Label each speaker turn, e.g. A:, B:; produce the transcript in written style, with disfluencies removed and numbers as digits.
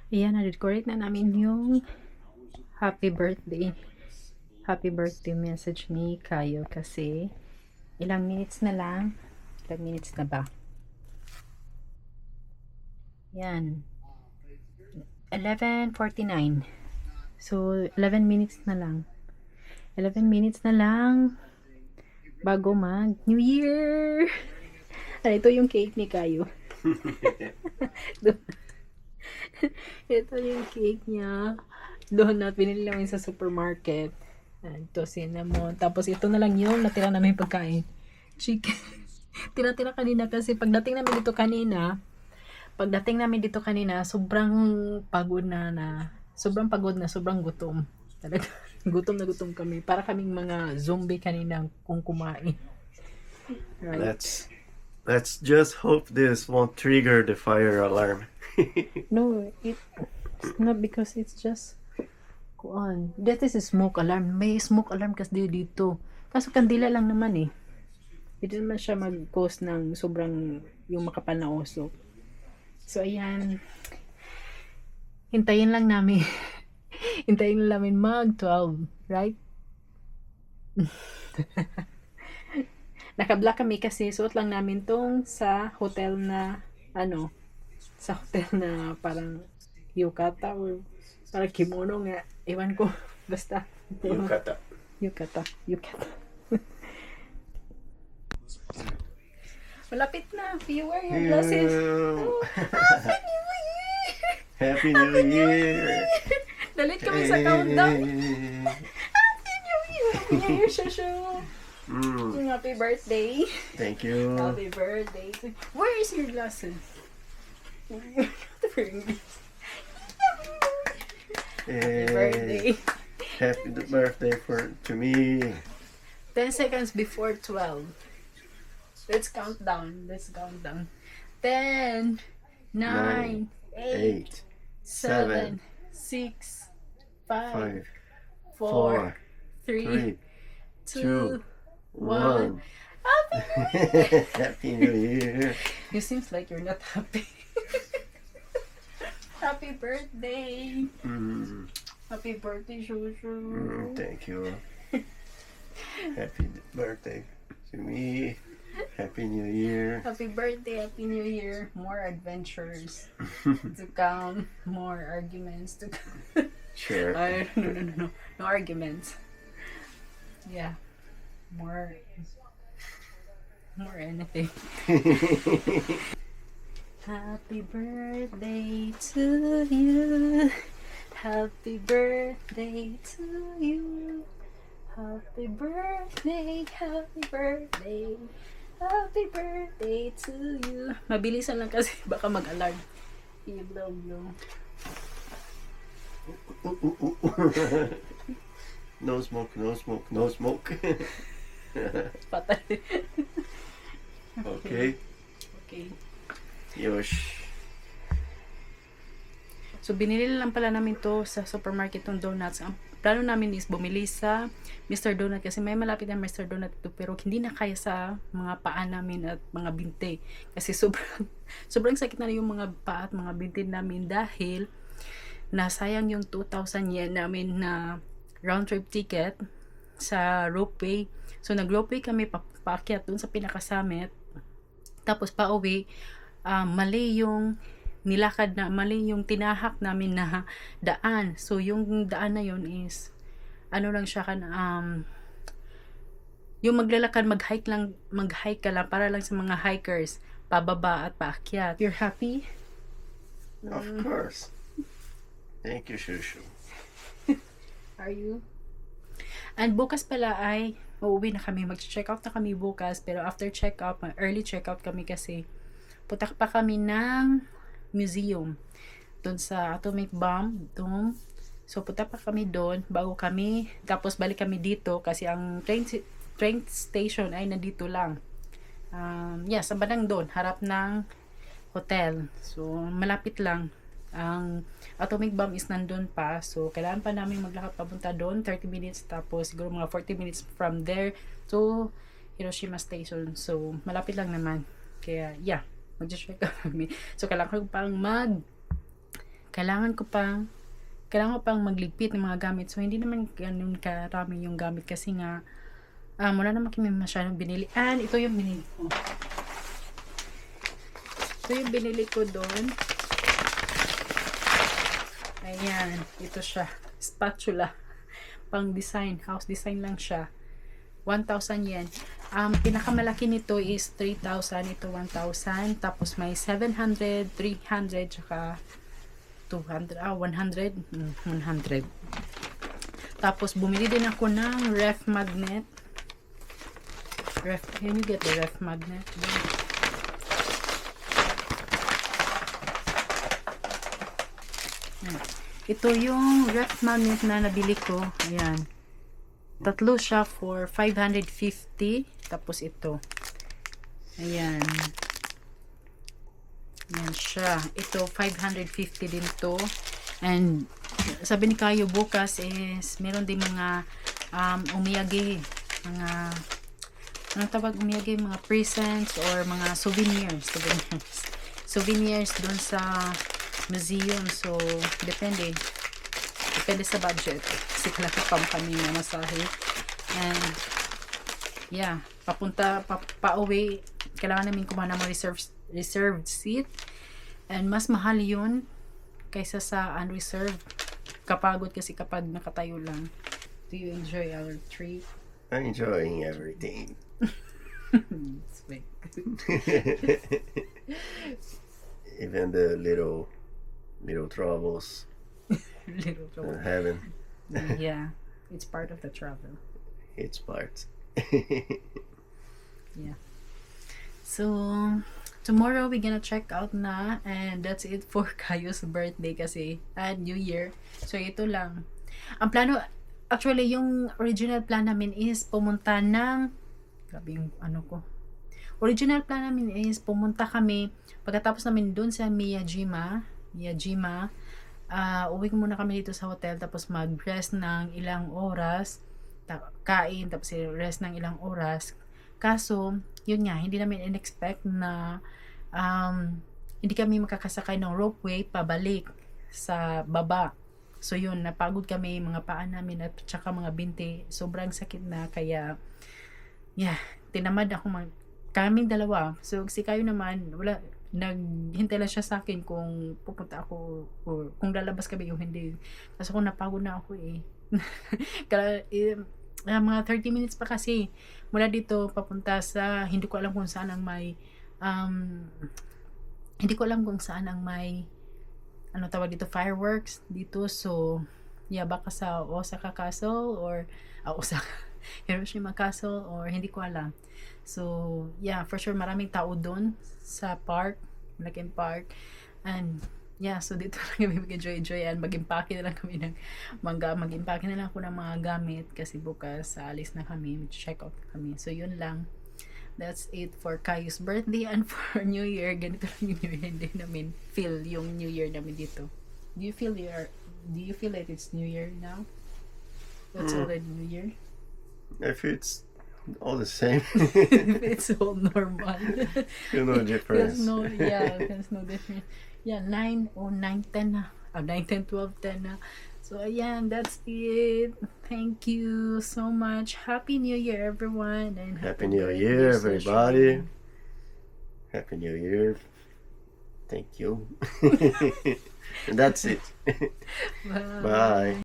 A: Ayan, na-record na namin yung happy birthday. Happy birthday message ni Kayo kasi ilang minutes na lang. Ilang minutes na ba? Yan. 11:49. So, 11 minutes na lang. 11 minutes na lang bago mag New Year! Ito yung cake ni Kayo. Ito yung cake niya. Donut, binili namin sa supermarket. Ito, cinnamon. Tapos ito na lang yung natira namin pagkain. Chicken. Tira-tira kanina kasi pagdating namin dito kanina, sobrang pagod na. Sobrang pagod na, sobrang gutom. Talaga, gutom kami. Para kaming mga zombie kanina kung kumain. Right?
B: Let's just hope this won't trigger the fire alarm.
A: No, it's not because it's just kuan. That is a smoke alarm. May smoke alarm kasi dito. Kaso kandila lang naman eh. Hindi naman siya mag-cause ng sobrang yung makapal na usok. So ayan. Hintayin lang namin. Hintayin lang namin mag 12, right? Naka-black kami kasi suot lang namin tong sa hotel na parang yukata or parang kimono nga. Ewan ko. Basta. Yukata. Malapit na. Viewer, your glasses. Oh, Happy New Year!
B: Happy New Year!
A: Dalit kami sa countdown. Happy New Year! Happy New Year, Shushu! Happy birthday.
B: Thank you.
A: Happy birthday. Where is your glasses? Happy birthday.
B: Happy birthday to me.
A: 10 seconds before 12. Let's count down. 10, 9, 8, 7, 6, 5, 4, 3, 2, 1.
B: Happy New Year.
A: You seems like you're not happy. Happy birthday. Happy birthday, Shushu.
B: Thank you. Happy birthday to me. Happy New Year.
A: Happy birthday, Happy New Year. More adventures to come. More arguments to come.
B: Sure.
A: No. No arguments. Yeah. More anything. Happy birthday to you. Happy birthday to you. Happy birthday, happy birthday. Happy birthday to you. Mabilisan lang kasi baka mag-alarm. I-blow.
B: No smoke.
A: Patay.
B: Okay. Yosh.
A: So, binili lang pala namin to sa supermarket ng donuts. Ang plano namin is bumili sa Mr. Donut kasi may malapit na Mr. Donut ito pero hindi na kaya sa mga paa namin at mga binte. Kasi sobrang sakit na yung mga paa at mga binte namin dahil nasayang yung 2,000 yen namin na round trip ticket sa ropeway. So, nag-ropeway kami paakyat dun sa pinakasummit. Tapos pauwi, mali yung tinahak namin na daan. So, yung daan na yun is, lang siya yung maglalakad, mag-hike ka lang para lang sa mga hikers, pababa at paakyat. You're happy?
B: Of course. Thank you, Shushu.
A: Are you? And bukas pala ay uuwi na kami. Mag-check out na kami bukas. Pero after check out, early check out kami kasi putak pa kami ng museum doon sa Atomic Bomb Dome. So punta pa kami doon bago kami, tapos balik kami dito kasi ang train station ay nandito lang. Sa bandang doon, harap ng hotel. So malapit lang. Ang Atomic Bomb is nandun pa. So kailangan pa namin maglakad papunta doon, 30 minutes, tapos siguro mga 40 minutes from there to Hiroshima Station. So malapit lang naman. Kaya mag-check kami. So, kailangan ko pang kailangan ko pang magligpit ng mga gamit. So, hindi naman ganun karami yung gamit kasi nga, wala naman kami masyadong binili. And, ito yung binili ko. Ito yung binili ko doon. Ayan, ito siya. Spatula. Pang design. House design lang siya. 1,000 yen. Pinakamalaki nito is 3,000. Ito 1,000. Tapos may 700, 300, tsaka 200. 100. 100. Tapos bumili din ako ng ref magnet. Can you get the ref magnet? Ito yung ref magnet na nabili ko. Ayan. Tatlo siya for 550. Tapos ito. Ayan. Ayan siya. Ito 550 din to. And sabi ni Kayo bukas is meron din mga umiyagi. Mga anong tawag umiyagi? Mga presents or mga souvenirs. Souvenirs dun sa museum. So, depende sa budget kasi kalaki kami na masahe. And yeah, pauwi kailangan namin kumuha ng reserved seat, and mas mahal yun kaysa sa unreserved. Kapagod kasi kapag nakatayo lang. Do you enjoy our trip?
B: I'm enjoying everything.
A: Sweet.
B: Even the little troubles
A: Little trouble.
B: having.
A: Yeah, it's part of the travel.
B: It's part.
A: Yeah. So, tomorrow we're gonna check out na, and that's it for Kayo's birthday kasi and New Year. So, ito lang. Ang plano, actually, yung original plan namin is pumunta ng, grabe yung ano ko. Original plan namin is pumunta kami, pagkatapos namin dun sa Miyajima, uwi muna kami dito sa hotel, tapos mag-rest ng ilang oras, kain, tapos rest ng ilang oras. Kaso, yun nga, hindi namin in-expect na hindi kami makakasakay ng ropeway pabalik sa baba. So yun, napagod kami, mga paa namin at saka mga binti, sobrang sakit na, kaya yeah, tinamad ako kaming dalawa. So si Kayo naman, wala, naghintay lang siya sa akin kung pupunta ako o kung lalabas kami o hindi. Kasi kung napagod na ako mga 30 minutes pa kasi mula dito papunta sa hindi ko alam kung saan ang may ano tawag dito, fireworks dito. So yeah, baka sa Osaka Castle or Osaka Hiroshima Castle or hindi ko alam. So yeah, for sure maraming tao doon sa park, malaking park. And yeah, so dito lang kami mag-enjoy and mag-impake na lang kami ng mag-impake na lang ako ng mga gamit kasi bukas alis na kami, check out kami. So yun lang, that's it for Kayo's birthday. And for New Year, ganito lang yung New Year. Hindi namin feel yung New Year namin dito. Do you feel like it's New Year now? It's already New Year?
B: I feel it's all the same.
A: It's all normal.
B: Feel no difference.
A: There's no difference. Yeah, 9 or 9, 10 na. 9, 10, 12, 10 na. So, ayan, that's it. Thank you so much. Happy New Year, everyone. And
B: Happy New Year, everybody. Happy New Year. Thank you. And that's it.
A: Bye.
B: Bye.